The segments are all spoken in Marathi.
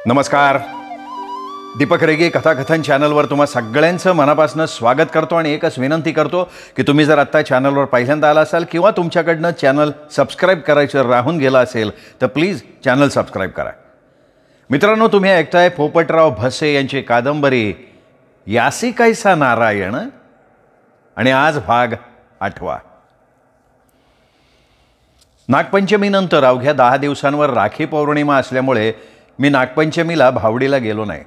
नमस्कार. दीपक रेगे कथाकथन चॅनलवर तुम्हा सगळ्यांचं मनापासून स्वागत करतो आणि एकच विनंती करतो की तुम्ही जर आत्ता चॅनलवर पहिल्यांदा आला असाल किंवा तुमच्याकडनं चॅनल सबस्क्राईब करायचं राहून गेलं असेल तर प्लीज चॅनल सबस्क्राईब करा. मित्रांनो, तुम्ही ऐकताय पोपटराव भसे यांची कादंबरी यासी कैसा नारायण आणि आज भाग 8. नागपंचमीनंतर अवघ्या 10 दिवसांवर राखी पौर्णिमा असल्यामुळे मी नागपंचमीला भावडीला गेलो नाही.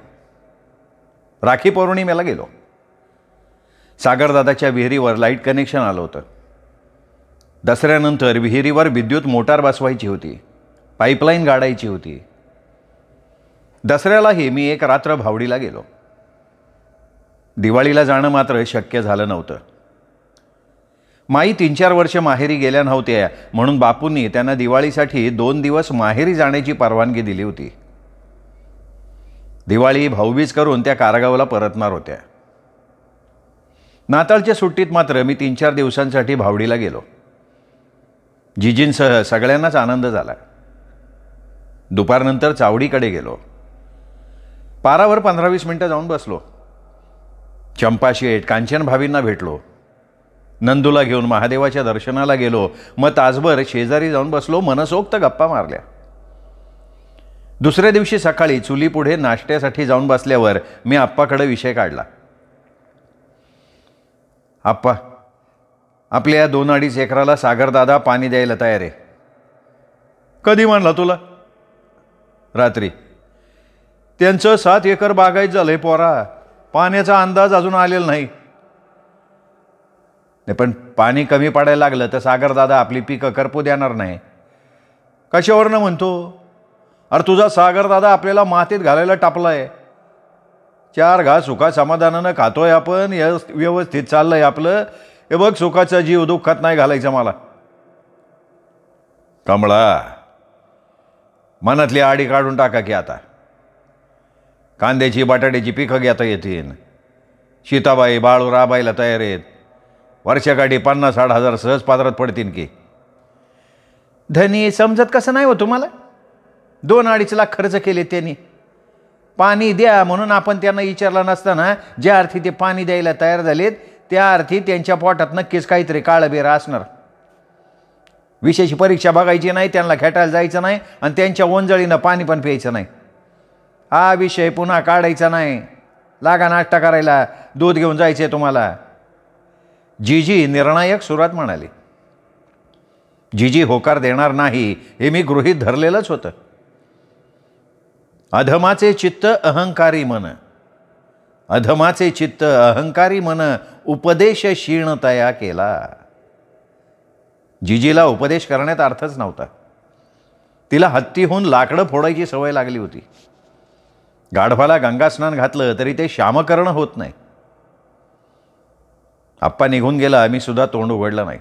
राखी पौर्णिमेला गेलो. सागरदादाच्या विहिरीवर लाईट कनेक्शन आलं होतं. दसऱ्यानंतर विहिरीवर विद्युत मोटार बसवायची होती, पाईपलाईन गाडायची होती. दसऱ्यालाही मी एक रात्र भावडीला गेलो. दिवाळीला जाणं मात्र शक्य झालं नव्हतं. माई 3-4 वर्ष माहेरी गेल्या नव्हत्या म्हणून बापूंनी त्यांना दिवाळीसाठी 2 दिवस माहेरी जाण्याची परवानगी दिली होती. दिवाळी भाऊबीज करून त्या कारगावला परतणार होत्या. नाताळच्या सुट्टीत मात्र मी 3-4 दिवसांसाठी भावडीला गेलो. जिजींसह सगळ्यांनाच आनंद झाला. दुपारनंतर चावडीकडे गेलो. पारावर 15-20 मिनिटं जाऊन बसलो. चंपा शेठ, कांचन भाभींना भेटलो. नंदूला घेऊन महादेवाच्या दर्शनाला गेलो. मग तासभर शेजारी जाऊन बसलो, मनसोक्त गप्पा मारल्या. दुसऱ्या दिवशी सकाळी चुलीपुढे नाश्त्यासाठी जाऊन बसल्यावर मी आप्पाकडे विषय काढला. आप्पा, आपल्या 2-2.5 एकराला सागरदादा पाणी द्यायला तयार आहे. कधी म्हणला तुला? रात्री. त्यांचं 7 एकर बागायत झालंय पोरा. पाण्याचा अंदाज अजून आलेला नाही. पण पाणी कमी पडायला लागलं तर सागरदादा आपली पिकं करपू देणार नाही. कशावरनं म्हणतो? अरे तुझा सागरदादा आपल्याला मातीत घालायला टापलाय. 4 घास सुखा समाधानानं खातोय आपण, व्यवस्थित चाललंय आपलं. हे बघ, सुखाचा जीव दुःखात नाही घालायचा मला. कमळा, मनातली आडी काढून टाका की आता. कांद्याची बटाट्याची पिकं घेता येतील. सीताबाई बाळू राबायला तयार आहेत. वर्षाकाठी 50-60 हजार सहज पात्रात पडतील की. धनी समजत कसं नाही हो तुम्हाला? 2-2.5 लाख खर्च केले त्यांनी. पाणी द्या म्हणून आपण त्यांना विचारलं नसताना ज्या अर्थी ते पाणी द्यायला तयार झालेत त्या अर्थी त्यांच्या पोटात नक्कीच काहीतरी काळबेरा असणार. विशेष परीक्षा बघायची नाही, त्यांना खेटायला जायचं नाही आणि त्यांच्या ओंजळीनं पाणी पण प्यायचं नाही. हा विषय पुन्हा काढायचा नाही. लागा नाश्ता करायला, दूध घेऊन जायचे तुम्हाला. जीजी निर्णायक सुरात म्हणाली. जीजी होकार देणार नाही हे मी गृहीत धरलेलंच होतं. अधमाचे चित्त अहंकारी मन, अधमाचे चित्त अहंकारी मन उपदेश क्षीण तया केला. जीजीला उपदेश करण्यात अर्थच नव्हता. तिला हत्तीहून लाकडं फोडायची सवय लागली होती. गाढवाला गंगास्नान घातलं तरी ते श्यामकर्ण होत नाही. आप्पा निघून गेला, मी सुद्धा तोंड उघडलं नाही.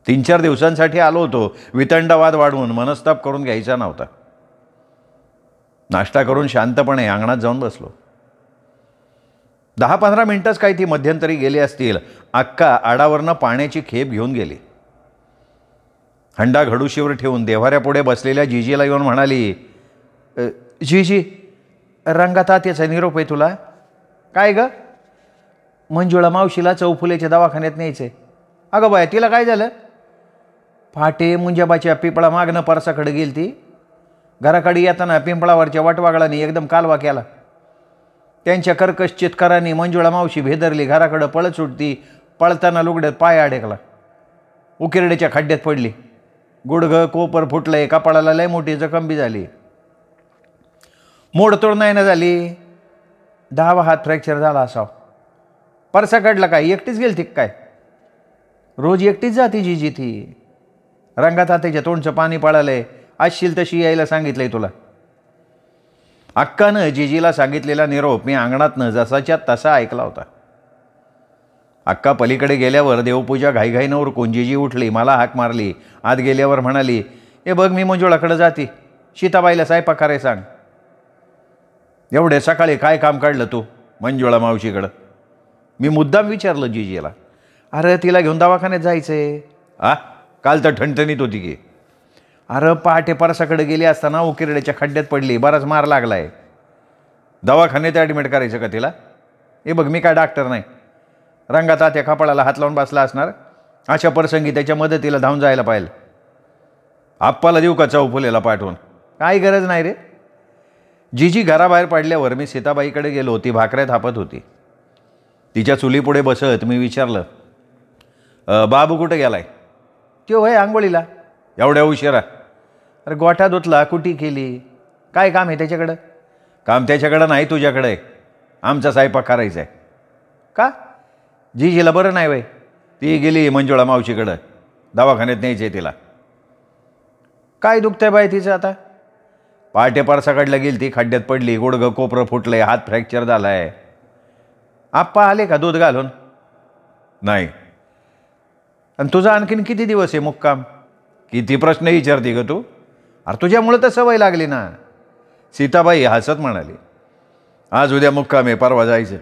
3-4 दिवसांसाठी आलो होतो. वितंडवाद वाढवून मनस्ताप करून घ्यायचा नव्हता. नाश्ता करून शांतपणे अंगणात जाऊन बसलो. 10-15 मिनिटंच काही ती मध्यंतरी गेली असतील. अक्का आडावरनं पाण्याची खेप घेऊन गेली. हंडा घडुशीवर ठेवून देव्हाऱ्यापुढे बसलेल्या जीजीला येऊन म्हणाली, जीजी, रंगातात्याचा निरोप आहे तुला. काय ग? मंजुळा मावशीला चौफुलेच्या दवाखान्यात न्यायचे. अगं बाया, तिला काय झालं? फाटे मुंजाबाच्या पिंपळा मागणं परसाकडे गेली ती. घराकडे येताना पिंपळावरच्या वाटवागळाने एकदम कालवा केला. त्यांच्या कर्कश चित्काराने मंजुळा मावशी भेदरली. घराकडं पळत सुटती. पळताना लुगड्यात पाय अडकला. उकिरड्याच्या खड्ड्यात पडली. गुडघं कोपर फुटलंय. कपाळाला लय मोठी जखम बी झाली. मोडतोड नाही ना झाली. 10वा हात फ्रॅक्चर झाला असावं. परसाकडला काय एकटीच गेली ती काय? रोज एकटीच जाती जीजी ती. रंगात हाताच्या तोंडचं पाणी पळालंय. असशील तशी यायला सांगितलंय तुला. अक्कानं जीजीला सांगितलेला निरोप मी अंगणातनं जसाच्या तसा ऐकला होता. अक्का पलीकडे गेल्यावर देवपूजा घाईघाईनं उरकून जीजी उठली. मला हाक मारली. आत गेल्यावर म्हणाली, ए बघ, मी मंजुळाकडे जाते. सीताबाईला स्वयंपाक करायला सांग. एवढे सकाळी काय काम काढलं तू मंजुळा मावशीकडं? मी मुद्दाम विचारलं जीजीला. अरे तिला घेऊन दवाखान्यात जायचंय. काल तर ठणठणीत होती की. अरे पहाटे परसाकडे गेली असताना उकिरड्याच्या खड्ड्यात पडली, बराच मार लागलाय. दवाखान्यात ॲडमिट करायचं का तिला? हे बघ, मी काय डॉक्टर नाही. रंगात त्या कपाळाला हात लावून बसला असणार. अशा प्रसंगी त्याच्या मदतीला धावून जायला पाहिजे. आप्पाला देऊ का चौफुलेला पाठवून? काही गरज नाही रे. जीजी घराबाहेर पडल्यावर मी सीताबाईकडे गेलो. ती भाकऱ्या थापत होती. तिच्या चुलीपुढे बसत मी विचारलं, बाबू कुठे गेलाय? तो होय आंघोळीला. एवढ्या उशिरा? अरे गोठा धुतला, कुटी केली. काय काम आहे त्याच्याकडं? काम त्याच्याकडं नाही, तुझ्याकडे आहे. आमचा स्वयंपाक करायचा आहे. का? जीजीला बरं नाही वय? ती गेली मंजुळा मावशीकडं, दवाखान्यात न्यायचं आहे तिला. काय दुखतंय बाई तिचं आता? पहाटे परसाकडला गेली ती, खड्ड्यात पडली, गुडघं कोपरं फुटलंय, हात फ्रॅक्चर झालाय. आप्पा आले का दूध घालून? नाही. आणि तुझा आणखीन किती दिवस आहे मुक्काम? किती प्रश्न विचारते ग तू? अरे तुझ्यामुळं तर सवय लागली ना. सीताबाई हसत म्हणाली, आज उद्या मुक्काम आहे, परवा जायचं.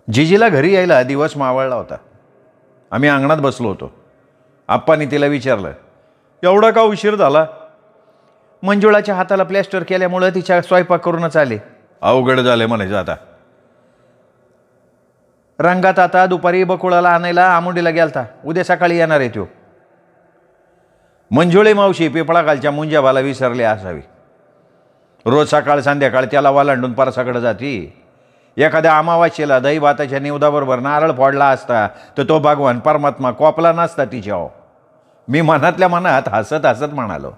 जीजीला घरी यायला दिवस मावळला होता. आम्ही अंगणात बसलो होतो. आप्पांनी तिला विचारलं, एवढा का उशीर झाला? मंजुळाच्या हाताला प्लॅस्टर केल्यामुळं तिच्या स्वयंपाक करूनच आले. अवघड झाले म्हणायचं आता. रंगात आता दुपारी बकुळाला आणायला आमुंडीला गेलता. उद्या सकाळी येणार आहे तो. मंजुळे मावशी पिपळाखालच्या मुंजाबाला विसरले असावी. रोज सकाळ संध्याकाळ त्याला वालांडून परसाकडे जाती. एखाद्या अमावास्येला दही भाताच्या निवदाबरोबर नारळ फोडला असता तर तो भगवान परमात्मा कोपला नसता तिच्यावर. मी मनातल्या मनात हसत हसत म्हणालो.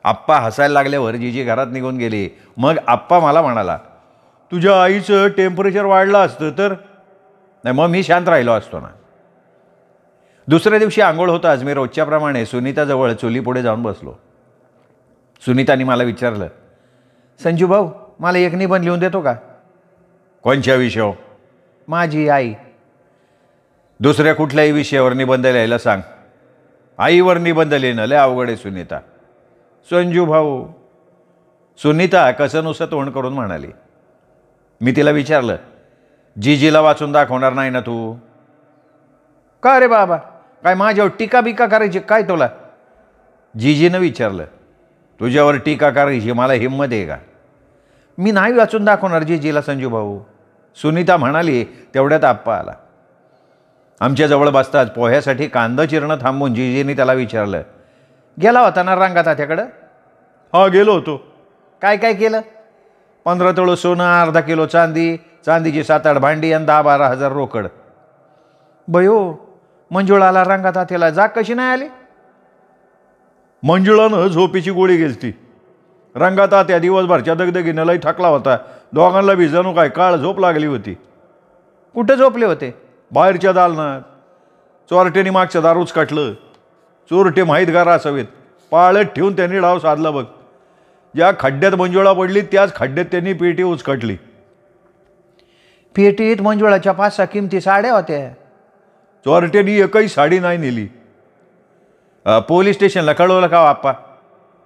आप्पा हसायला लागल्यावर जीजी घरात निघून गेली. मग आप्पा मला म्हणाला, तुझ्या आईचं टेम्परेचर वाढलं असतं तर? नाही, मग मी शांत राहिलो असतो ना. दुसऱ्या दिवशी आंघोळ होताच मी रोजच्याप्रमाणे सुनीताजवळ चुलीपुढे जाऊन बसलो. सुनीताने मला विचारलं, संजू भाऊ, मला एक निबंध लिहून देतो का? कोणत्या विषयावर? माझी आई. दुसऱ्या कुठल्याही विषयावर निबंध लिहायला सांग. आईवर निबंध लिहिणं लय अवघड आहे सुनीता. संजू भाऊ. सुनीता कसंनुसं तोंड करून म्हणाली. मी तिला विचारलं, जीजीला वाचून दाखवणार नाही ना तू? का रे बाबा, काय माझ्यावर टीका बिका करायची काय तुला? जीजीनं विचारलं. तुझ्यावर टीका करायची मला हिंमत आहे का? मी नाही वाचून दाखवणार जीजीला संजू भाऊ. सुनीता म्हणाली. तेवढ्यात आप्पा आला. आमच्याजवळ बसताच पोह्यासाठी कांदा चिरणं थांबून जीजीने त्याला विचारलं, गेला होता ना रंगात त्याच्याकडं? हा, गेलो होतो. काय काय केलं? 15 तोळं सोनं, अर्धा किलो चांदी, चांदीची 7-8 भांडी आणि 10-12 हजार रोकड. बयो, मंजुळाला रंगात त्याला जाग कशी नाही आली? मंजुळानं झोपेची गोळी घेतली. रंगात त्या दिवसभरच्या दगदगीनं लई थकला होता. दोघांना बी जणू काय काळ झोप लागली होती. कुठं झोपले होते? बाहेरच्या दालनात. चोरट्याने मागचं दार उचकाटलं. चोरटे माहीतगार असावेत. पाळत ठेवून त्यांनी डाव साधला बघ. ज्या खड्ड्यात मंजुळा पडली त्याच खड्ड्यात त्यांनी पेटी उचकटली. पेटीत मंजुळाच्या 5-6 किमती साड्या होत्या. चोरट्यांनी एकही साडी नाही नेली. पोलीस स्टेशनला कळवलं का आप्पा?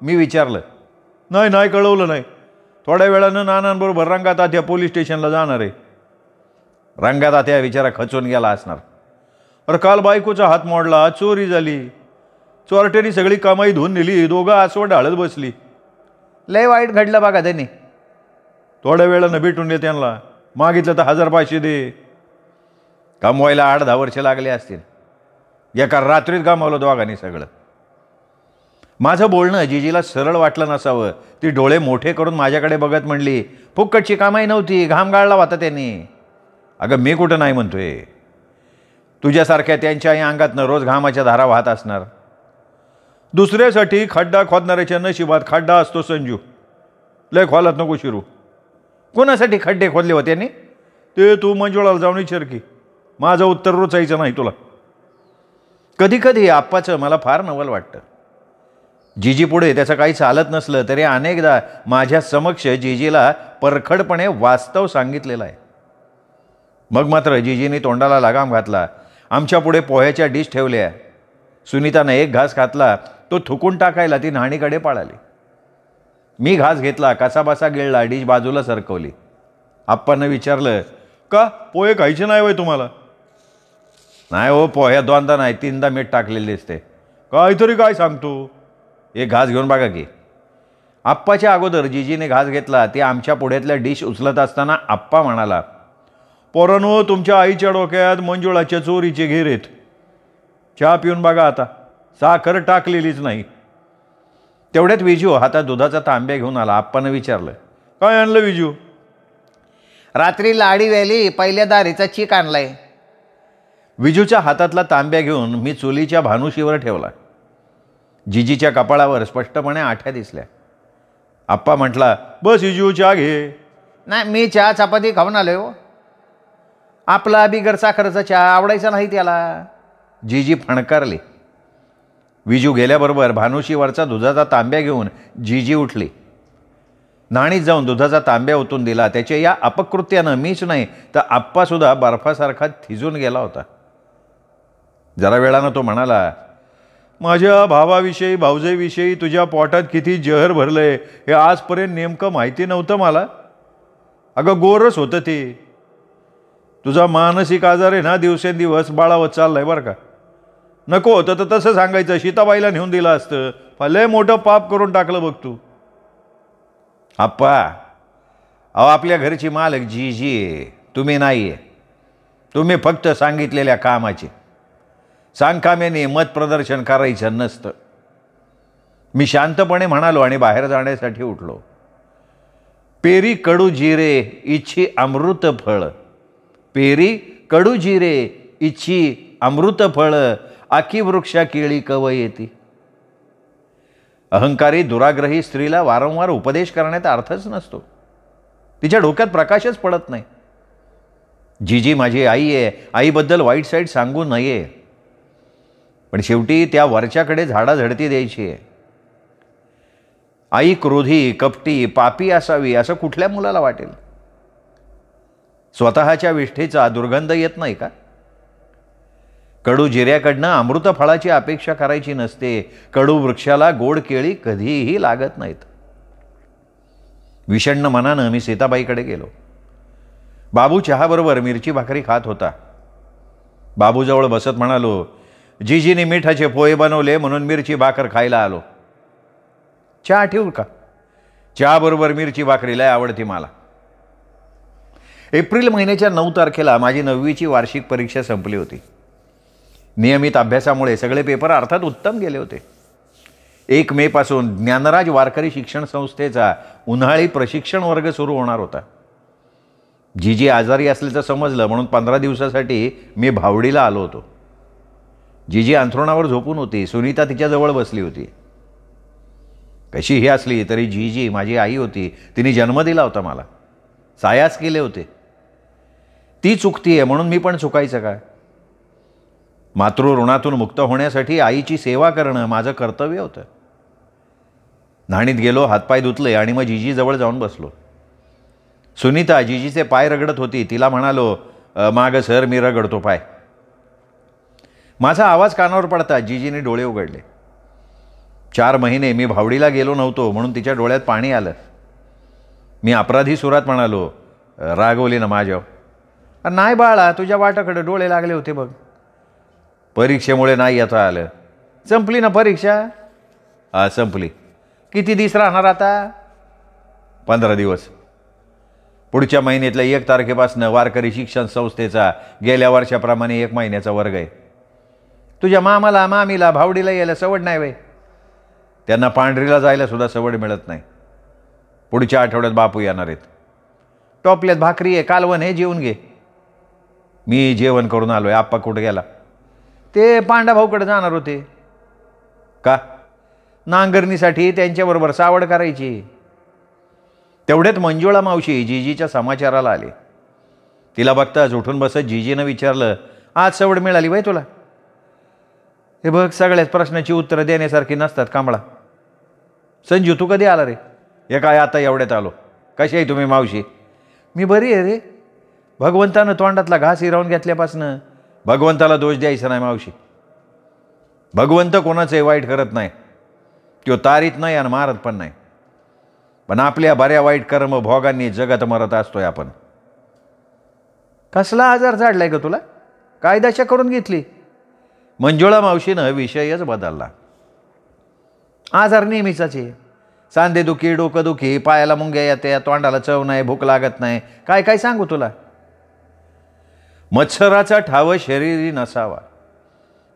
मी विचारलं. नाही कळवलं नाही. थोड्या वेळानं नानांबरोबर रंगात त्या पोलीस स्टेशनला जाणार आहे. रंगात त्या विचारा खचून गेला असणार. अरे काल बायकोचा हात मोडला, चोरी झाली, चोरट्यानी सगळी कमाई धुवून नेली, दोघं आसवड ढाळत बसली. लय वाईट घडलं बघा त्यांनी. थोड्या वेळानं भेटून दे त्यांना. मागितलं तर 1000-500 दे. कमवायला 8-10 वर्ष लागले असतील. एका रात्रीत गमावलं दोघांनी सगळं. माझं बोलणं जीजीला सरळ वाटलं नसावं. ती डोळे मोठे करून माझ्याकडे बघत म्हणली, फुक्कटची कामाई नव्हती, घाम गाळला होता त्यांनी. अगं मी कुठं नाही म्हणतोय. तुझ्यासारख्या त्यांच्याही अंगातनं रोज घामाच्या धारा वाहत असणार. दुसऱ्यासाठी खड्डा खोदणाऱ्याच्या नशिबात खड्डा असतो संजू. लय खोलात नको शिरू. कोणासाठी खड्डे खोदले होते त्यांनी? ते तू मंजुळाला जाऊन विचार की. माझं उत्तर रोचायचं नाही तुला. कधी कधी आप्पाचं मला फार नवल वाटतं. जीजी पुढे त्याचं काही चालत नसलं तरी अनेकदा माझ्या समक्ष जीजीला परखडपणे वास्तव सांगितलेलं आहे. मग मात्र जीजीने तोंडाला लगाम घातला. आमच्या पुढे पोह्याच्या डिश ठेवल्या. सुनीतानं एक घास खातला. तो थुकून टाकायला ती न्हाणीकडे पळाली. मी घास घेतला, कसाबसा गिळला, डिश बाजूला सरकवली. आप्पानं विचारलं, का पोहे खायचे नाही वय तुम्हाला? नाही हो, पोह्या 2दा नाही 3दा मीठ टाकलेले दिसते. काहीतरी काय सांगतो. एक घास घेऊन बघा की. आप्पाच्या अगोदर जिजीने घास घेतला. ते आमच्या पुढ्यातल्या डिश उचलत असताना आप्पा म्हणाला, पोरांनो, तुमच्या आईच्या डोक्यात मंजुळाच्या चोरीचे घेर आहेत. चहा पिऊन बघा आता, साखर टाकलेलीच नाही. तेवढ्यात विजू हातात दुधाचा तांब्या घेऊन आला. आप्पानं विचारलं, काय आणलं विजू? रात्री लाडी व्याली पहिल्या दारीचा चीक आणलाय. विजूच्या हातातला तांब्या घेऊन मी चुलीच्या भानुशीवर ठेवला. जिजीच्या कपाळावर स्पष्टपणे आठ्या दिसल्या. आप्पा म्हटला, बस विजू, चहा घे. नाही, मी चहा चपाती खाऊन आलोय हो. आपला बिगर साखरेचा चहा आवडायचा नाही त्याला. जिजी फणकारली. विजू गेल्याबरोबर भानुशीवरचा दुधाचा तांब्या घेऊन जिजी उठली. नाणीत जाऊन दुधाचा तांब्या ओतून दिला. त्याच्या या अपकृत्यानं मीच नाही तर आप्पासुद्धा बर्फासारखा थिजून गेला होता. जरा वेळानं तो म्हणाला, माझ्या भावाविषयी भाऊजाईविषयी तुझ्या पोटात किती जहर भरलंय हे आजपर्यंत नेमकं माहिती नव्हतं मला. अगं गोरस होतं ते. तुझा मानसिक आजार आहे ना दिवसेंदिवस बाळावत चाललाय बरं का. नको होतं तर तसं सांगायचं, सीताबाईला नेऊन दिलं असतं. लय मोठं पाप करून टाकलं बघ तू. आप्पा, अहो आपल्या घरची मालक जिजी आहे, तुम्ही नाही आहे. तुम्ही फक्त सांगितलेल्या कामाचे. सांगकाम्याने मत प्रदर्शन करायचं नसतं. मी शांतपणे म्हणालो आणि बाहेर जाण्यासाठी उठलो. पेरी कडू जिरे इच्छी अमृत फळ, पेरी कडू जिरे इच्छी अमृत फळ, आखी वृक्षा केळी कव येती. अहंकारी दुराग्रही स्त्रीला वारंवार उपदेश करण्यात अर्थच नसतो. तिच्या डोक्यात प्रकाशच पडत नाही. जिजी माझी आई आहे, आईबद्दल वाईट साईड सांगू नये. पण शेवटी त्या वरच्याकडे झाडाझडती द्यायची आहे. आई क्रोधी, कपटी, पापी असावी असं कुठल्या मुलाला वाटेल? स्वतःच्या विष्ठेचा दुर्गंध येत नाही का? कडू जिऱ्याकडनं अमृत फळाची अपेक्षा करायची नसते. कडू वृक्षाला गोड केळी कधीही लागत नाहीत. विषण्ण मनानं मी सीताबाईकडे गेलो. बाबू चहाबरोबर मिरची भाकरी खात होता. बाबूजवळ बसत म्हणालो, जिजीने मिठाचे पोहे बनवले म्हणून मिरची भाकर खायला आलो. चहा ठेवू का? चहाबरोबर मिरची भाकरी लय आवडती मला. एप्रिल महिन्याच्या 9 तारखेला माझी 9वीची वार्षिक परीक्षा संपली होती. नियमित अभ्यासामुळे सगळे पेपर अर्थात उत्तम गेले होते. 1 मे पासून ज्ञानराज वारकरी शिक्षण संस्थेचा उन्हाळी प्रशिक्षण वर्ग सुरू होणार होता. जिजी आजारी असल्याचं समजलं म्हणून 15 दिवसासाठी मी भावडीला आलो होतो. जिजी अंथरुणावर झोपून होती. सुनीता तिच्याजवळ बसली होती. कशीही असली तरी जिजी माझी आई होती. तिने जन्म दिला होता मला, सायास केले होते. ती चुकतीये म्हणून मी पण चुकायचं काय? मातृऋणातून मुक्त होण्यासाठी आईची सेवा करणं माझं कर्तव्य होतं. न्हाणीत गेलो, हातपाय धुतले आणि मग जिजीजवळ जाऊन बसलो. सुनीता जिजीचे पाय रगडत होती. तिला म्हणालो, मागं सर, मी रगडतो पाय. माझा आवाज कानावर पडता जिजीने डोळे उघडले. 4 महिने मी भावडीला गेलो नव्हतो म्हणून तिच्या डोळ्यात पाणी आलं. मी अपराधी सुरात म्हणालो, रागवली ना माझ्यावर? नाही बाळा, तुझ्या वाटाकडे डोळे लागले होते बघ. परीक्षेमुळे नाही येता आलं. संपली ना परीक्षा? संपली. किती दिवस राहणार आता? 15 दिवस. पुढच्या महिन्यातल्या 1 तारखेपासून वारकरी शिक्षण संस्थेचा गेल्या वर्षाप्रमाणे 1 महिन्याचा वर्ग आहे. तुझ्या मामाला मामीला भावडीला यायला सवड नाही वे? त्यांना पांढरीला जायला सुद्धा सवड मिळत नाही. पुढच्या आठवड्यात बापू येणार आहेत. टोपल्यात भाकरी आहे, कालवण हे, जेवून घे. मी जेवण करून आलोय. आप्पा कुठं गेला? ते पांडाभाऊकडे जाणार होते. का? नांगरणीसाठी त्यांच्याबरोबर सावड करायची. तेवढ्यात मंजुळा मावशी जिजीच्या समाचाराला आली. तिला बघताच उठून बसत जिजीनं विचारलं, आज सवड मिळाली बाई तुला? हे बघ, सगळ्याच प्रश्नाची उत्तरं देण्यासारखी नसतात कांबळा. संजू, तू कधी आला रे? हे काय, आता एवढ्यात आलो. कशी आहे तुम्ही मावशी? मी बरी आहे रे. भगवंतानं तोंडातला घास हिरावून घेतल्यापासनं. भगवंताला दोष द्यायचा नाही मावशी. भगवंत कोणाचंही वाईट करत नाही. तो तारीत नाही आणि मारत पण नाही. पण आपल्या बऱ्या वाईट कर्म भोगांनी जगत मरत असतोय आपण. कसला आजार झाडलाय का तुला? काय दशा करून घेतली? मंजुळा मावशीनं विषयच बदलला. आजार नेहमीचाच आहे. सांधेदुखी, डोकंदुखी, पायाला मुंग्या येत्या, तोंडाला चव नाही, भूक लागत नाही, काय काय सांगू तुला. मत्सराचा ठाव शरीरी नसावा,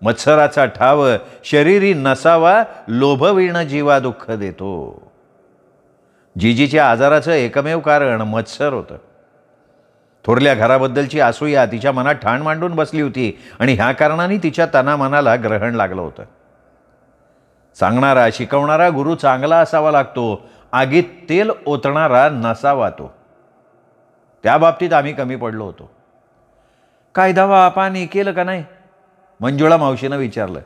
मत्सराचा ठाव शरीरी नसावा, लोभविण जीवा दुःख देतो. जीजीच्या आजाराचं एकमेव कारण मत्सर होतं. थोरल्या घराबद्दलची असूया तिच्या मनात ठाण मांडून बसली होती आणि ह्या कारणाने तिच्या तनामनाला ग्रहण लागलं होतं. सांगणारा शिकवणारा गुरु चांगला असावा लागतो, आगीत तेल ओतणारा नसावा तो. त्या बाबतीत आम्ही कमी पडलो होतो. काय दवा पाणी केलं का नाही? मंजुळा मावशीनं विचारलं.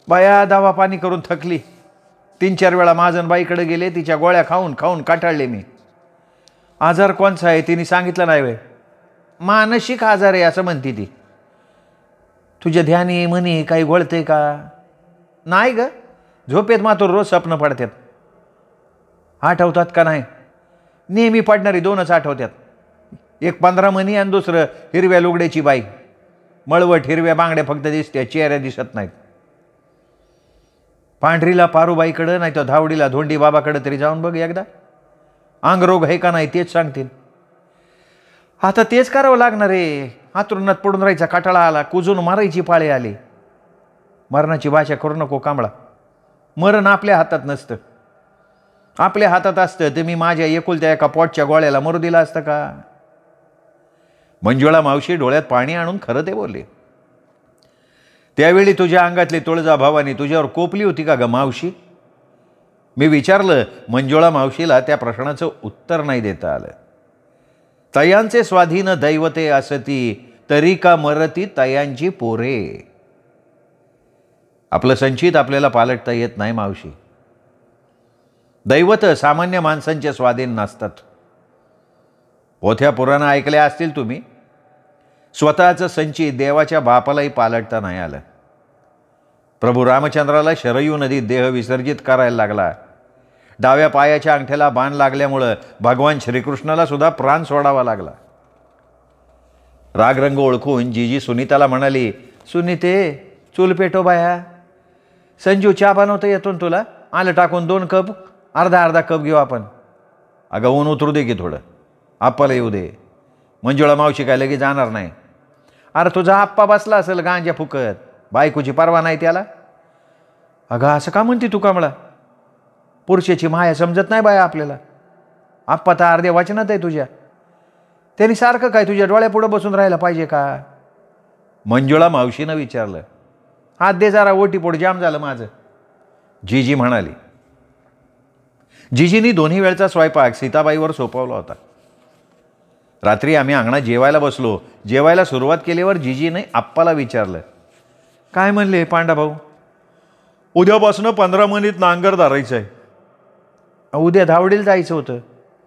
बाया दवा पाणी करून थकली. 3-4 वेळा महाजन बाईकडे गेले, तिच्या गोळ्या खाऊन खाऊन काटाळले मी. आजार कोणचा आहे तिने सांगितलं नाही वे. मानसिक आजार आहे असं म्हणते ती. तुझ्या ध्यानी म्हणी काही गोळते का? नाही ग, झोपेत मात्र रोज स्वप्न पडतात. आठवतात का नाही? नेहमी पडणारी 2च आठवतात. एक 15 म्हणी आणि दुसरं हिरव्या लुगड्याची बाई. मळवट हिरव्या बांगड्या फक्त दिसत्या, चेहऱ्या दिसत नाहीत. पांढरीला पारूबाईकडं नाही तर धावडीला धोंडी बाबाकडं तरी जाऊन बघ एकदा. अंगरोग आहे का नाही तेच सांगतील. आता तेच करावं लागणार आहे. हातरुणात पडून राहायचा काटाळा आला, कुजून मारायची पाळी आली. मरणाची भाषा करू नको कांबळा. मरण आपल्या हातात नसतं. आपल्या हातात असतं तर मी माझ्या एकुलत्या एका पोटच्या गोळ्याला मरू दिला असतं का? मंजुळा मावशी डोळ्यात पाणी आणून खरं ते बोलले. त्यावेळी तुझ्या अंगातली तुळजा भवानी तुझ्यावर कोपली होती का ग मावशी? मी विचारलं. मंजुळा मावशीला त्या प्रश्नाचं उत्तर नाही देता आलं. तयांचे स्वाधीन दैवते असती, तरी का मरती तयांची पोरे. आपलं संचित आपल्याला पालटता येत नाही मावशी. दैवत सामान्य माणसांच्या स्वाधीन नसतात. पोथ्या पुराणं ऐकल्या असतील तुम्ही. स्वतःचं संचित देवाच्या बापालाही पालटता नाही आलं. प्रभू रामचंद्राला शरयू नदीत देह विसर्जित करायला लागला. डाव्या पायाच्या अंगठ्याला बाण लागल्यामुळं भगवान श्रीकृष्णाला सुद्धा प्राण सोडावा लागला. रागरंग ओळखून जीजी सुनीताला म्हणाली, सुनीते चूल पेटो बाया. संजू चहा बनवता येतो ना तुला? आलं टाकून 2 कप, अर्धा कप घेऊ आपण. अगं ऊन उतरू दे की थोडं, आप्पाला येऊ दे. मंजुळा मावशी काय लगेच जाणार नाही. अरे तुझा आप्पा बसला असेल गांजा फुकत, बायकोची परवा नाही त्याला. अगं असं का म्हणते तू कमळा? पुरुषाची माया समजत नाही बाया आपल्याला. आप्पा तर अर्ध्या वाचनात आहे तुझ्या. त्यांनी सारखं काय तुझ्या डोळ्यापुढं बसून राहायला पाहिजे का? मंजुळा मावशीनं विचारलं. हात दे जरा, ओटीपोट जाम झालं माझं. जीजी म्हणाली. जीजीनी 2ही वेळचा स्वयंपाक सीताबाईवर सोपवला होता. रात्री आम्ही अंगणात जेवायला बसलो. जेवायला सुरुवात केल्यावर जीजीने आप्पाला विचारलं, काय म्हणले पांडा भाऊ? उद्यापासून 15 मिनिट नांगर धरायचं आहे. उद्या धावडीला जायचं होतं.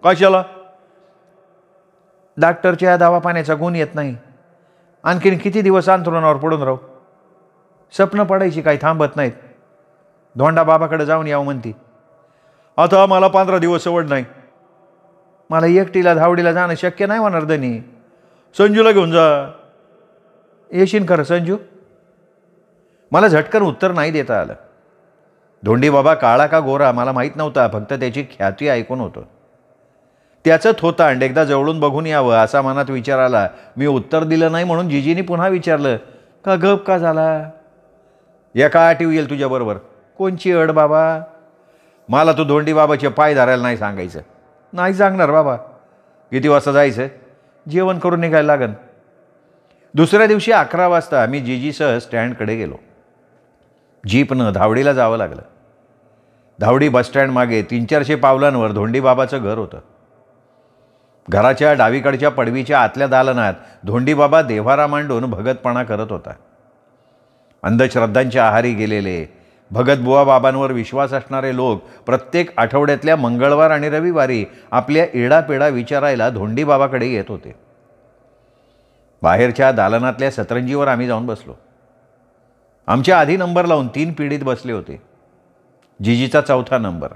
कशाला? डॉक्टरच्या दवापाण्याचा गुण येत नाही. आणखीन किती दिवस अंथरुणावर पडून राहू? स्वप्न पडायची काही थांबत नाहीत. धोंडा बाबाकडे जाऊन यावं म्हणती. आता मला 15 दिवस सवड नाही. मला एकटीला धावडीला जाणं शक्य नाही होणार दनी. संजूला घेऊन जा. येशील खरं संजू? मला झटकन उत्तर नाही देता आलं. धोंडी बाबा काळा का गोरा मला माहीत नव्हता, फक्त त्याची ख्याती ऐकून होतं. त्याचं थोतांड एकदा जवळून बघून यावं असा मनात विचार आला. मी उत्तर दिलं नाही म्हणून जीजीनी पुन्हा विचारलं, का गप का झाला? एका अटीव येईल तुझ्याबरोबर. कोणची अड बाबा? मला तू धोंडी बाबाचे पाय धरायला नाही सांगायचं. नाही सांगणार बाबा. किती वाजता जायचं? जेवण करून निघायला लागन. दुसऱ्या दिवशी 11 वाजता मी जीजीसह स्टँडकडे गेलो. जीपनं धावडीला जावं लागलं. धावडी बसस्टँड मागे 300-400 पावलांवर धोंडीबाबाचं घर होतं. घराच्या डावीकडच्या पडवीच्या आतल्या दालनात धोंडीबाबा देव्हारा मांडून भगतपणा करत होता. अंधश्रद्धांच्या आहारी गेलेले भगतबुवा बाबांवर विश्वास असणारे लोक प्रत्येक आठवड्यातल्या मंगळवार आणि रविवारी आपल्या इडापिडा विचारायला धोंडीबाबाकडे येत होते. बाहेरच्या दालनातल्या सतरंजीवर आम्ही जाऊन बसलो. आमच्या आधी नंबर लावून 3 पिढीत बसले होते. जीजीचा 4था नंबर.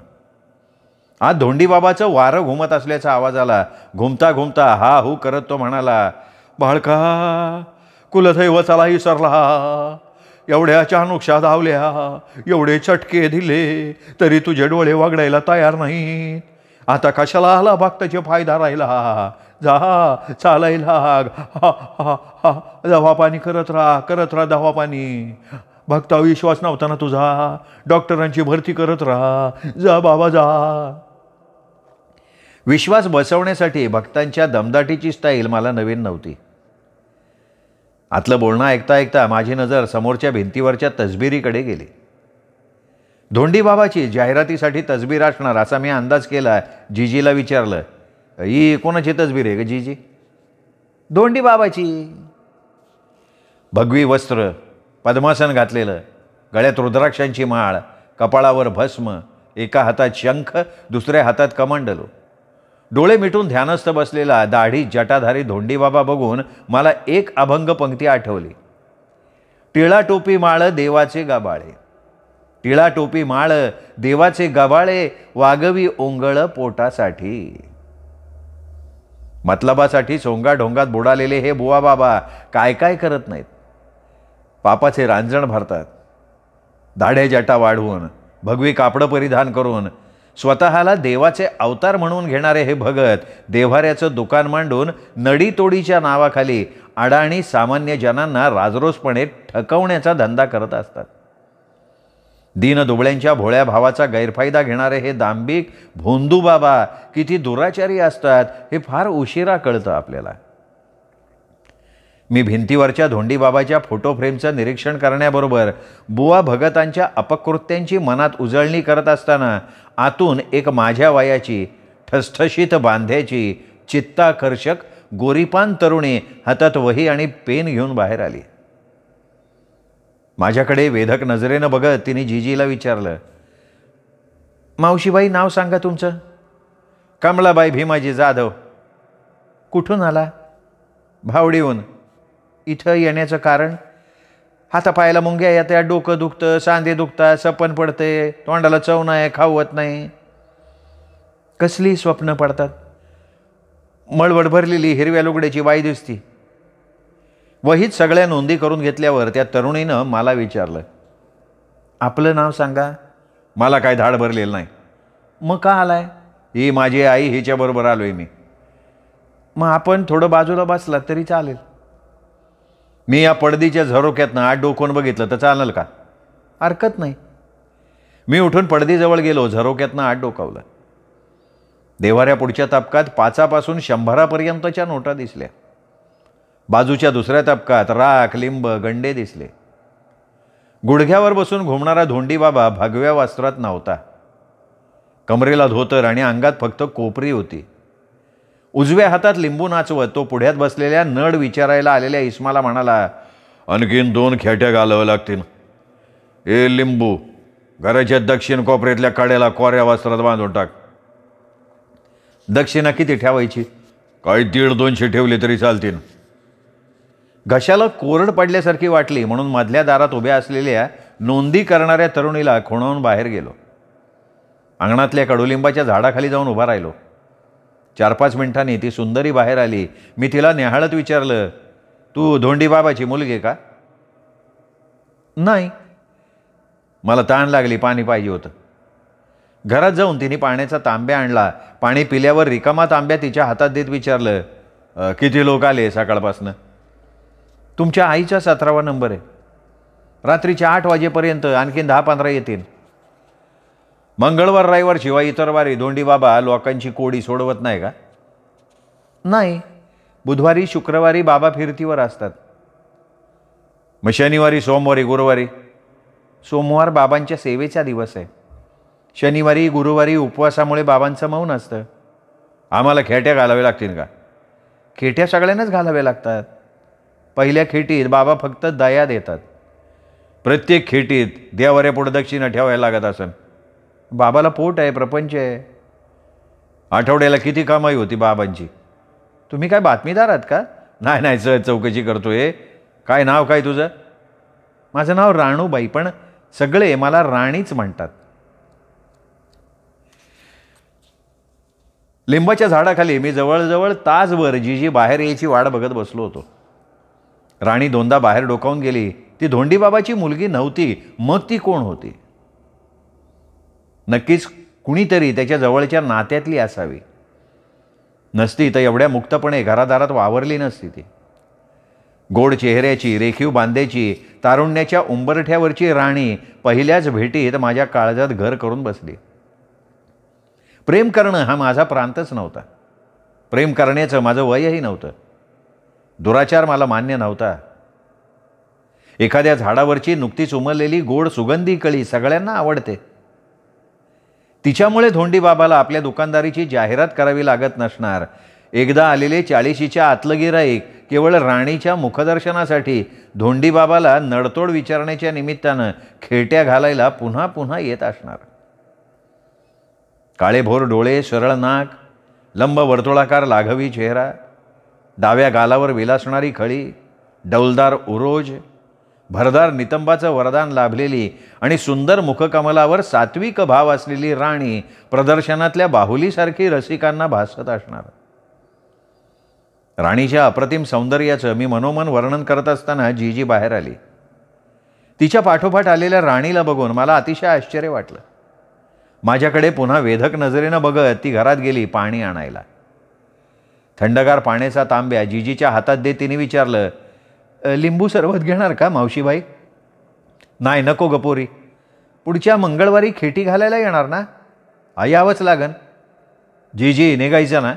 आज धोंडीबाबाचं वारं घुमत असल्याचा आवाज आला. घुमता घुमता हा हू करत तो म्हणाला, बाळका कुलदैवतालाही सरला, एवढ्या अचानकशा धावल्या, एवढे चटके दिले, तरी तुझे डोळे वगडायला तयार नाही. आता कशाला आला भक्ताचे फायदा राहिला. जा चालायला हा हा हा दवा पाणी करत राहा दवा पाणी. भक्ता विश्वास नव्हता ना तुझा, डॉक्टरांची भरती करत राहा. जा बाबा जा. विश्वास बसवण्यासाठी भक्तांच्या दमदाटीची स्टाईल मला नवीन नव्हती. आतलं बोलणं ऐकता ऐकता माझी नजर समोरच्या भिंतीवरच्या तसबिरीकडे गेली. धोंडी बाबाची जाहिरातीसाठी तसबीर असणार असा मी अंदाज केला. जीजीला विचारलं, ही कोणाची तसबीर आहे ग जीजी? धोंडी बाबाची. भगवी वस्त्र, पद्मासन घातलेलं, गळ्यात रुद्राक्षांची माळ, कपाळावर भस्म, एका हातात शंख, दुसऱ्या हातात कमंडलू. डोळे मिटून ध्यानस्थ बसलेला दाढी जटाधारी धोंडी बाबा बघून मला एक अभंग पंक्ती आठवली. टिळा टोपी माळ देवाचे गाबाळे, टिळा टोपी माळ देवाचे गाबाळे, वागवी ओंगळ पोटासाठी. मतलबासाठी सोंगा ढोंगात बुडालेले हे बुवा बाबा काय काय करत नाहीत. पापाचे रांजण भरतात. दाढे जटा वाढवून, भगवी कापडं परिधान करून स्वतःला देवाचे अवतार म्हणून घेणारे हे भगत देव्हाऱ्याचं दुकान मांडून नडीतोडीच्या नावाखाली अडाणी सामान्य जनांना राजरोसपणे ठकवण्याचा धंदा करत असतात. दीनदुबळ्यांच्या भोळ्या भावाचा गैरफायदा घेणारे हे दांभिक भोंदू बाबा किती दुराचारी असतात हे फार उशिरा कळतं आपल्याला. मी भिंतीवरच्या धोंडी बाबाच्या फोटो फ्रेमचं निरीक्षण करण्याबरोबर बुवा भगतांच्या अपकृत्यांची मनात उजळणी करत असताना आतून एक माझ्या वयाची ठसठशीत बांध्याची चित्ताकर्षक गोरीपान तरुणी हातात वही आणि पेन घेऊन बाहेर आली. माझ्याकडे वेधक नजरेनं बघत तिने जीजीला विचारलं, मावशीबाई नाव सांगा तुमचं? कमलाबाई भीमाजी जाधव. कुठून आला? भावडीहून. इथं येण्याचं कारण? हातापायाला मुंग्या येत्या, डोकं दुखतं, सांधे दुखतात, सपन पडते, तोंडाला चव नाही, खावत नाही. कसली स्वप्न पडतात? मळवड भरलेली हिरव्या लुगड्याची बाई दिसती. वहीत सगळ्या नोंदी करून घेतल्यावर त्या तरुणीनं मला विचारलं, आपलं नाव सांगा. मला काय धाड भरलेलं नाही. मग का आलाय? ही माझी आई, हिच्याबरोबर आलोय मी. मग आपण थोडं बाजूला बसलात तरी चालेल. मी या पडदीच्या झरोक्यातनं आत डोकून बघितलं तर चालेल का? हरकत नाही. मी उठून पडदीजवळ गेलो, झरोक्यातनं आत डोकावलं. देव्हाऱ्या पुढच्या तबकात 5 पासून 100 नोटा दिसल्या. बाजूच्या दुसऱ्या तबकात राख, लिंब, गंडे दिसले. गुडघ्यावर बसून घुमणारा धोंडी बाबा भगव्या वस्त्रात नव्हता. कमरेला धोतर आणि अंगात फक्त कोपरी होती. उजव्या हातात लिंबू नाचवत तो पुढ्यात बसलेल्या नड विचारायला आलेल्या इस्माला म्हणाला, आणखीन 2 खेट्या घालाव्या लागतील. ए लिंबू, घराच्या दक्षिण कोपऱ्यातल्या कड्याला कोऱ्या वस्त्रात बांधून टाक. दक्षिणा किती ठेवायची? काही 150-200 ठेवले तरी चालतील. घशाला कोरड पडल्यासारखी वाटली म्हणून मधल्या दारात उभ्या असलेल्या नोंदी करणाऱ्या तरुणीला खुणावून बाहेर गेलो. अंगणातल्या कडुलिंबाच्या झाडाखाली जाऊन उभा राहिलो. 4-5 मिनिटांनी ती सुंदरी बाहेर आली. मी तिला न्याहाळत विचारलं, तू धोंडी बाबाची मुलगी का? नाही. मला ताण लागली, पाणी पाहिजे होतं. घरात जाऊन तिने पाण्याचा तांब्या आणला. पाणी पिल्यावर रिकामा तांब्या तिच्या हातात देत विचारलं, किती लोक आले सकाळपासनं? तुमच्या आईचा 17वा नंबर आहे. रात्रीच्या 8 वाजेपर्यंत आणखीन 10-15 येतील. मंगळवार, रविवार शिवाय इतर वारी धोंडी बाबा लोकांची कोडी सोडवत नाही का? नाही. बुधवारी, शुक्रवारी बाबा फिरतीवर असतात. मग शनिवारी, सोमवारी, गुरुवारी? सोमवार बाबांच्या सेवेचा दिवस आहे. शनिवारी, गुरुवारी उपवासामुळे बाबांचं मौन असतं. आम्हाला खेट्या घालाव्या लागतील का? खेट्या सगळ्यांनाच घालाव्या लागतात. पहिल्या खेटीत बाबा फक्त दया देतात. प्रत्येक खेटीत देवाऱ्यापुढे दक्षिणा ठेवायला लागत असेल. बाबाला पोट आहे, प्रपंच आहे. आठवड्याला किती कमाई होती बाबांची? तुम्ही काय बातमीदार आहात का? नाही सहज चौकशी करतोय. काय नाव काय तुझं? माझं नाव राणूबाई, पण सगळे मला राणीच म्हणतात. लिंबाच्या झाडाखाली मी जवळजवळ तासभर जीजी बाहेर यायची वाट बघत बसलो होतो. राणी 2दा बाहेर डोकावून गेली. ती धोंडीबाबाची मुलगी नव्हती, मग ती कोण होती? नक्कीच कुणीतरी त्याच्या जवळच्या नात्यातली असावी. नसती तर एवढ्या मुक्तपणे घरादारात वावरली नसती ती. गोड चेहऱ्याची, रेखीव बांध्याची, तारुण्याच्या उंबरठ्यावरची राणी पहिल्याच भेटीत माझ्या काळजात घर करून बसली. प्रेम करणं हा माझा प्रांतच नव्हता. प्रेम करण्याचं माझं वयही नव्हतं. दुराचार मला मान्य नव्हता. एखाद्या झाडावरची नुकतीच उमललेली गोड सुगंधी कळी सगळ्यांना आवडते. तिच्यामुळे धोंडीबाबाला आपल्या दुकानदारीची जाहिरात करावी लागत नसणार. एकदा आलेले 40शीच्या आतलं गिऱ्हाईक केवळ राणीच्या मुखदर्शनासाठी धोंडीबाबाला नडतोड विचारण्याच्या निमित्तानं खेट्या घालायला पुन्हा पुन्हा येत असणार. काळेभोर डोळे, सरळ नाक, लंब वर्तुळाकार लाघवी चेहरा, डाव्या गालावर विलासणारी खळी, डौलदार उरोज, भरदार नितंबाचं वरदान लाभलेली आणि सुंदर मुखकमलावर सात्विक भाव असलेली राणी प्रदर्शनातल्या बाहुलीसारखी रसिकांना भासत असणार. राणीच्या अप्रतिम सौंदर्याचं मी मनोमन वर्णन करत असताना जीजी बाहेर आली. तिच्या पाठोपाठ आलेल्या राणीला बघून मला अतिशय आश्चर्य वाटलं. माझ्याकडे पुन्हा वेधक नजरेनं बघत ती घरात गेली पाणी आणायला. थंडगार पाण्याचा तांब्या जीजीच्या हातात देत तिने विचारलं, लिंबू सरबत घेणार का मावशीबाई? नाही, नको गपोरी. पुढच्या मंगळवारी खेटी घालायला येणार ना? यावंच लागन. जीजी निघायचं ना?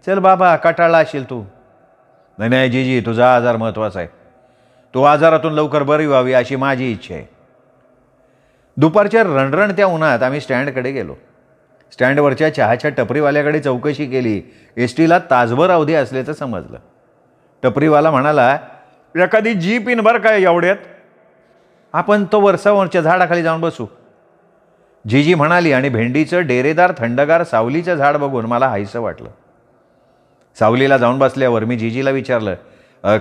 चल बाबा, कटाळला असेल तू. नाही नाही जीजी, तुझा आजार महत्त्वाचा आहे. तू आजारातून लवकर बरी व्हावी अशी माझी इच्छा आहे. दुपारच्या रणरणत्या उन्हात आम्ही स्टँडकडे गेलो. स्टँडवरच्या चहाच्या टपरीवाल्याकडे चौकशी केली. एसटीला तासभर अवधी असल्याचं समजलं. टपरीवाला म्हणाला, एखादी जीप इन बरं काय एवढ्यात? आपण तो वरसावरच्या झाडाखाली जाऊन बसू. जीजी म्हणाली आणि भेंडीचं डेरेदार थंडगार सावलीचं झाड बघून मला हायसं वाटलं. सावलीला जाऊन बसल्यावर मी जीजीला विचारलं,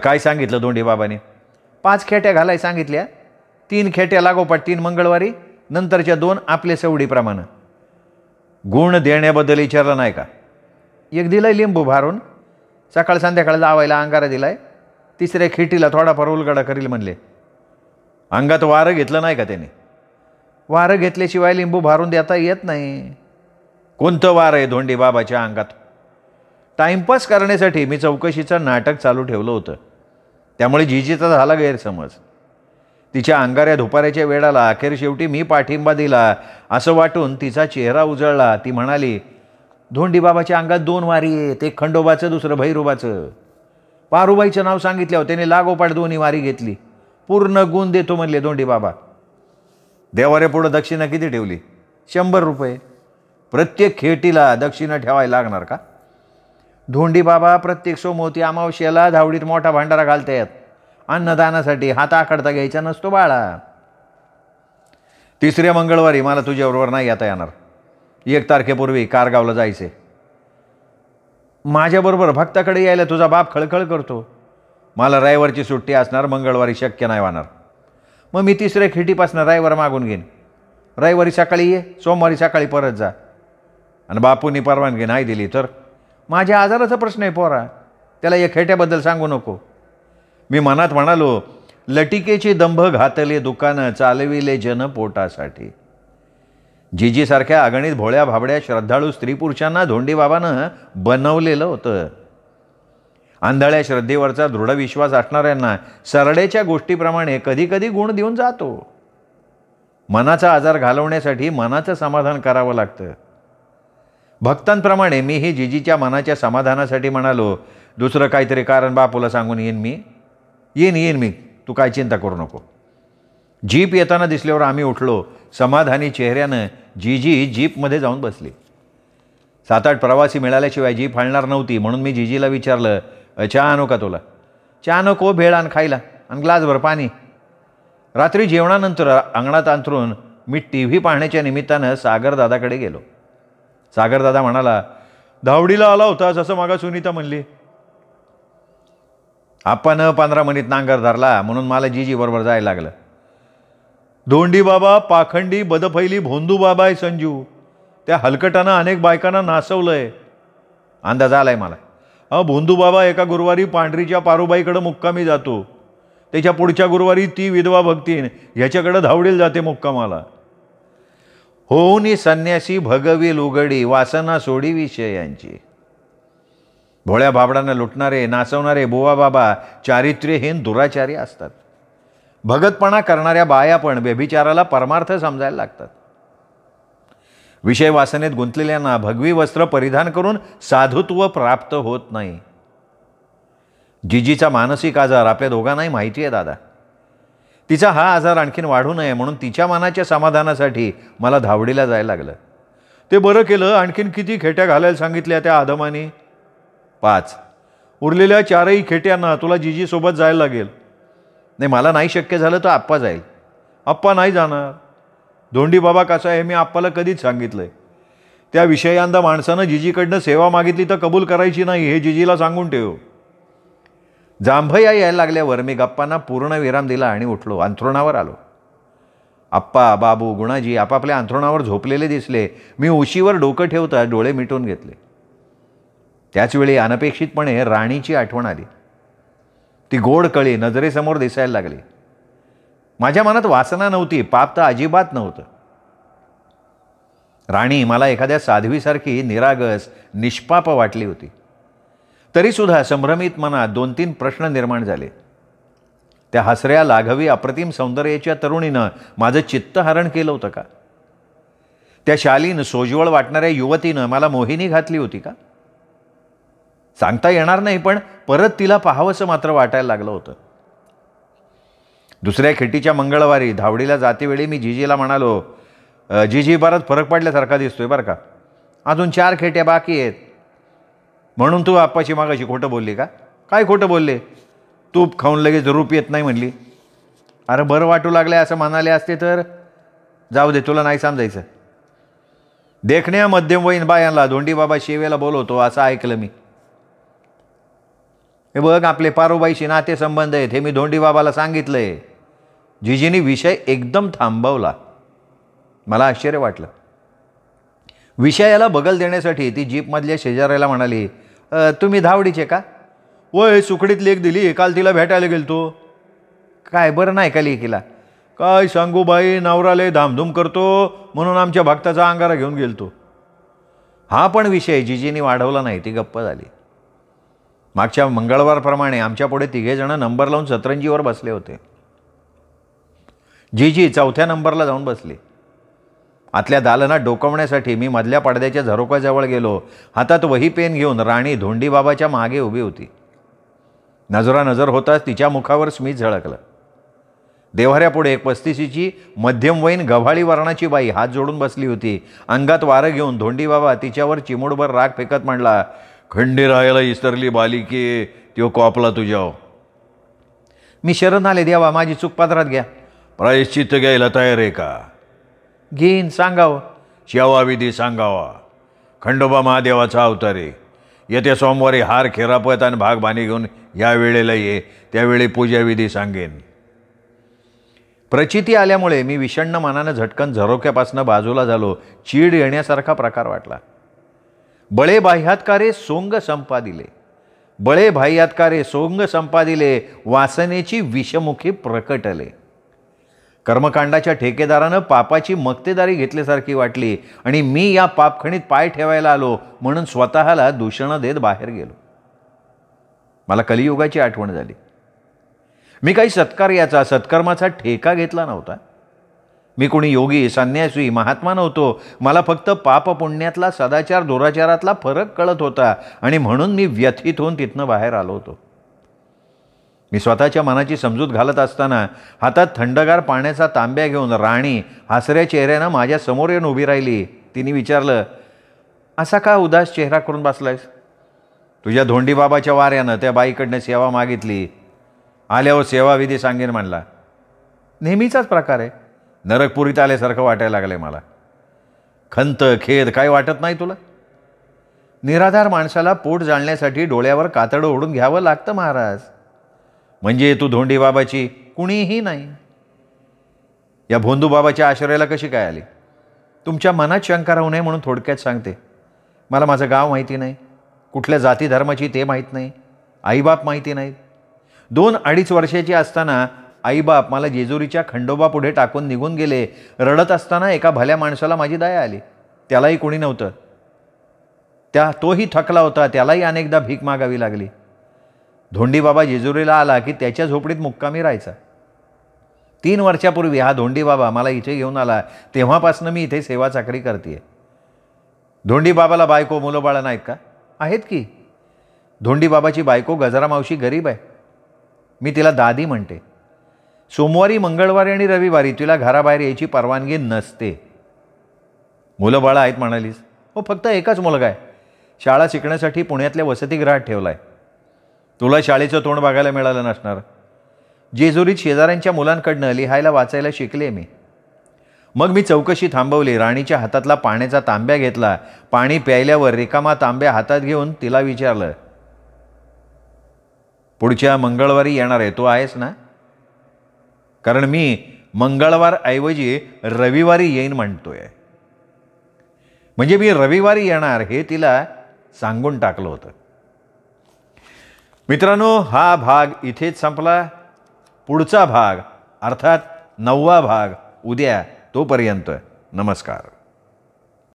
काय सांगितलं धोंडीबाबाने? 5 खेट्या घालाय सांगितल्या. 3 खेट्या लागोपाठ 3 मंगळवारी, नंतरच्या 2 आपल्या सवडीप्रमाणे. गुण देण्याबद्दल विचारलं नाही का? एक दिलाय लिंबू भारून, सकाळ संध्याकाळ लावायला अंगारा दिलाय. 3ऱ्या खेटीला थोडाफार उलगडा करील म्हणले. अंगात वारं घेतलं नाही का त्याने? वारं घेतल्याशिवाय लिंबू भारून देता येत नाही. कोणतं वारं आहे धोंडीबाबाच्या अंगात? टाइमपास करण्यासाठी मी चौकशीचं नाटक चालू ठेवलं होतं. त्यामुळे जीजीचा झाला गैरसमज. तिच्या अंगाऱ्या धुपाऱ्याच्या वेळाला अखेर शेवटी मी पाठिंबा दिला असं वाटून तिचा चेहरा उजळला. ती म्हणाली, धोंडीबाबाच्या अंगात 2 वारी आहेत, एक खंडोबाचं, दुसरं भैरोबाचं. पारूबाईचं नाव सांगितल्यावर त्याने लागोपाठ 2 वारी घेतली. पूर्ण गुण देतो म्हणले धोंडीबाबा. देवाऱ्यापुढं दक्षिणा किती ठेवली? 100 रुपये. प्रत्येक खेटीला दक्षिणा ठेवायला लागणार का? धोंडीबाबा प्रत्येक सोमवती अमावस्याला धावडीत मोठा भांडारा घालतायत. अन्नदानासाठी हात आखडता घ्यायचा नसतो बाळा. 3ऱ्या मंगळवारी मला तुझ्याबरोबर नाही येता येणार. 1 तारखेपूर्वी कारगावला जायचे. माझ्याबरोबर भक्ताकडे यायला तुझा बाप खळखळ करतो. मला रविवारची सुट्टी असणार, मंगळवारी शक्य नाही होणार. मग मी 3ऱ्या खेटीपासून रविवार मागून घेईन. रविवारी सकाळी ये, सोमवारी सकाळी परत जा. आणि बापूंनी परवानगी नाही दिली तर? माझ्या आजाराचा प्रश्न आहे पोरा, त्याला या खेट्याबद्दल सांगू नको. मी मनात म्हणालो, लटिकेची दंभ घातले दुकानं, चालविले जन पोटासाठी. जीजीसारख्या अगणित भोळ्या भाबड्या श्रद्धाळू स्त्री पुरुषांना धोंडीबाबानं बनवलेलं होतं. आंधळ्या श्रद्धेवरचा दृढ विश्वास असणाऱ्यांना सरड्याच्या गोष्टीप्रमाणे कधीकधी गुण देऊन जातो. मनाचा आजार घालवण्यासाठी मनाचं समाधान करावं लागतं. भक्तांप्रमाणे मीही जीजीच्या मनाच्या समाधानासाठी म्हणालो, दुसरं काहीतरी कारण बापूला सांगून येईन मी, तू काय चिंता करू नको. जीप येताना दिसल्यावर आम्ही उठलो. समाधानी चेहऱ्यानं जीजी जीपमध्ये जाऊन बसली. 7-8 प्रवासी मिळाल्याशिवाय जीप हलणार नव्हती. म्हणून मी जीजीला विचारलं, चहा आणू का तुला? चहा नको, भेळ आण खायला आणि ग्लासभर पाणी. रात्री जेवणानंतर अंगणात अंथरून मी TV पाहण्याच्या निमित्तानं सागरदादाकडे गेलो. सागरदादा म्हणाला, धावडीला आला होतास असं मागा सुनीता म्हणली. आपण 15 मिनिट नांगर धरला म्हणून मला जीजी बरोबर जायला लागलं. धोंडीबाबा पाखंडी बदफैली भोंदूबाबा आहे संजू. त्या हलकटानं अनेक बायकांना नासवलंय. अंदाज आलाय मला. भोंदूबाबा एका गुरुवारी पांढरीच्या पारूबाईकडे मुक्कामी जातो. त्याच्या पुढच्या गुरुवारी ती विधवा भक्तीन ह्याच्याकडे धावडील जाते मुक्कामाला. होऊनी संन्यासी भगवी लुगडी वासना सोडी विषयांची. भोळ्या भाबडांना लुटणारे नाचवणारे बुवा बाबा चारित्र्यहीन दुराचारी असतात. भगतपणा करणाऱ्या बाया पण व्यभिचाराला परमार्थ समजायला लागतात. विषय वासनेत गुंतलेल्यांना भगवी वस्त्र परिधान करून साधुत्व प्राप्त होत नाही. जिजीचा मानसिक आजार आपल्या दोघांनाही माहिती आहे दादा. तिचा हा आजार आणखीन वाढू नये म्हणून तिच्या मनाच्या समाधानासाठी मला धावडीला जायला लागलं. ते बरं केलं. आणखीन किती खेट्या घालायला सांगितल्या त्या आदमानी? 5. उरलेल्या 4ही खेट्यांना तुला जिजीसोबत जायला लागेल. नाही, मला नाही शक्य झालं तर आप्पा जाईल. आप्पा नाही जाणार. धोंडी बाबा कसा आहे मी आप्पाला कधीच सांगितलं आहे. त्या विषयांदा माणसानं जिजीकडनं सेवा मागितली तर कबूल करायची नाही हे जिजीला सांगून ठेव. जांभया यायला लागल्यावर मी गप्पांना पूर्ण विराम दिला आणि उठलो. अंथरुणावर आलो. आप्पा, बाबू, गुणाजी आपापल्या अंथरुणावर झोपलेले दिसले. मी उशीवर डोकं ठेवता डोळे मिटून घेतले. त्याचवेळी अनपेक्षितपणे राणीची आठवण आली. ती गोड कळी नजरेसमोर दिसायला लागली. माझ्या मनात वासना नव्हती, पाप तर अजिबात नव्हतं. राणी मला एखाद्या साध्वीसारखी निरागस निष्पाप वाटली होती. तरीसुद्धा संभ्रमित मनात 2-3 प्रश्न निर्माण झाले. त्या हसऱ्या लाघवी अप्रतिम सौंदर्याच्या तरुणीनं माझं चित्तहरण केलं होतं का? त्या शालीन सोज्वळ वाटणाऱ्या युवतीनं मला मोहिनी घातली होती का? सांगता येणार नाही, पण परत तिला पाहावंसं मात्र वाटायला लागलं होतं. दुसऱ्या खेटीच्या मंगळवारी धावडीला जातेवेळी मी जिजीला म्हणालो, जिजी बराच फरक पडल्यासारखा दिसतोय बरं का. अजून 4 खेट्या बाकी आहेत. म्हणून तू आप्पाची मागाशी खोटं बोलली का? काय खोटं बोलले? तूप खाऊन लगेच रूप येत नाही म्हणली. अरे बरं वाटू लागले असं म्हणाले असते तर जाऊ दे, तुला नाही समजायचं. देखण्या मध्यमवयीन बायांना धोंडी बाबा शेवेला बोलवतो असं ऐकलं मी. हे बघ, आपले पारोबाईशी नातेसंबंध आहेत हे मी धोंडी बाबाला सांगितलंय. जिजीनी विषय एकदम थांबवला. मला आश्चर्य वाटलं. विषयाला बगल देण्यासाठी ती जीपमधल्या शेजाऱ्याला म्हणाली, तुम्ही धावडीचे का? वय सुकडीत लेख दिली, काल तिला भेटायला गेलतो. काय बरं नाही का लेकीला? काय सांगू बाई, नवराले धामधूम करतो म्हणून आमच्या भक्ताचा अंगारा घेऊन गेलतो. हा पण विषय जिजीनी वाढवला नाही, ती गप्प झाली. मागच्या मंगळवारप्रमाणे आमच्या पुढे 3 जण नंबर लावून सतरंजीवर बसले होते. जिजी 4थ्या नंबरला जाऊन बसली. आतल्या दालनात डोकावण्यासाठी मी मधल्या पडद्याच्या झरोकाजवळ गेलो. हातात वही पेन घेऊन राणी धोंडी बाबाच्या मागे उभी होती. नजरानजर होताच तिच्या मुखावर स्मित झळकलं. देव्हाऱ्यापुढे 35ची मध्यमवयीन गव्हाळी वर्णाची बाई हात जोडून बसली होती. अंगात वारं घेऊन धोंडी बाबा तिच्यावर चिमूटभर राग फेकत म्हणला, खंडेरायाला इसरली बालिके त्यो कॉपला तुझ्याव. मी शरण आले देवा, माझी चूक पदरात घ्या. प्रायश्चित्त घ्यायला तयार आहे का? घेईन, सांगावं. शेवाविधी सांगावा. खंडोबा महादेवाचा अवतार आहे. येत्या सोमवारी हार खेरापत आणि भागबाणी घेऊन या वेळेला ये, त्यावेळी पूजाविधी सांगेन. प्रचिती आल्यामुळे मी विषण्ण मनानं झटकन झरोक्यापासून बाजूला झालो. चीड येण्यासारखा प्रकार वाटला. बळे बाह्यात्कारे सोंग संपादिले, बळे बाह्यात्कारे सोंग संपादिले, वासनेची विषमुखी प्रकटले. कर्मकांडाच्या ठेकेदारानं पापाची मक्तेदारी घेतल्यासारखी वाटली आणि मी या पापखणीत पाय ठेवायला आलो म्हणून स्वतःला दूषणं देत बाहेर गेलो. मला कलियुगाची आठवण झाली. मी काही सत्कार्याचा सत्कर्माचा ठेका घेतला नव्हता. मी कोणी योगी संन्यासी महात्मा नव्हतो. मला फक्त पाप पुण्यातला सदाचार दुराचारातला फरक कळत होता आणि म्हणून मी व्यथित होऊन तिथनं बाहेर आलो होतो. मी स्वतःच्या मनाची समजूत घालत असताना हातात थंडगार पाण्याचा तांब्या घेऊन राणी हसऱ्या चेहऱ्यानं माझ्या समोर येऊन उभी राहिली. तिने विचारलं, असा का उदास चेहरा करून बसलायस? तुझ्या धोंडी बाबाच्या वाऱ्यानं त्या बाईकडनं सेवा मागितली. आल्यावर सेवाविधी सांगेन म्हणला. नेहमीचाच प्रकार आहे. नरकपुरीत आल्यासारखं वाटायला लागलंय मला. खंत खेद काय वाटत नाही तुला? निराधार माणसाला पोट जाळण्यासाठी डोळ्यावर कातडं ओढून घ्यावं लागतं महाराज. म्हणजे तू धोंडी बाबाची कुणीही नाही. या भोंदू बाबाच्या आश्रयाला कशी काय आली? तुमच्या मनात शंका राहू नये म्हणून थोडक्यात सांगते. मला माझं गाव माहिती नाही, कुठल्या जाती धर्माची ते माहीत नाही, आईबाप माहिती नाहीत. 2-2.5 वर्षाची असताना आईबाप मला जेजुरीच्या खंडोबा पुढे टाकून निघून गेले. रडत असताना एका भल्या माणसाला माझी दया आली. त्यालाही कोणी नव्हतं. तोही थकला होता. त्यालाही अनेकदा भीक मागावी लागली. धोंडीबाबा जेजुरीला आला की त्याच्या झोपडीत मुक्कामी राहायचा. 3 वर्षापूर्वी हा धोंडीबाबा मला इथे घेऊन आला. तेव्हापासून मी इथे सेवा चाकरी करते. धोंडीबाबाला बायको मुलं बाळं नाहीत का? आहेत की. धोंडीबाबाची बायको गजरा मावशी गरीब आहे. मी तिला दादी म्हणते. सोमवारी, मंगळवारी आणि रविवारी तिला घराबाहेर यायची परवानगी नसते. मुलं बाळं आहेत म्हणालीस? हो, फक्त एकच मुलगा आहे. शाळा शिकण्यासाठी पुण्यातल्या वसतिगृहात ठेवला आहे. तुला शाळेचं तोंड बघायला मिळालं नसणार. जेजुरीत शेजाऱ्यांच्या मुलांकडनं लिहायला वाचायला शिकले मी. मग मी चौकशी थांबवली. राणीच्या हातातला पाण्याचा तांब्या घेतला. पाणी प्यायल्यावर रिकामा तांब्या हातात घेऊन तिला विचारलं, पुढच्या मंगळवारी येणार आहे, तू आहेस ना? कारण मी मंगळवार ऐवजी रविवारी येईन म्हणतोय. म्हणजे मी रविवारी येणार हे तिला सांगून टाकलं होतं. मित्रांनो, हा भाग इथेच संपला. पुढचा भाग अर्थात 9वा भाग उद्या. तोपर्यंत नमस्कार.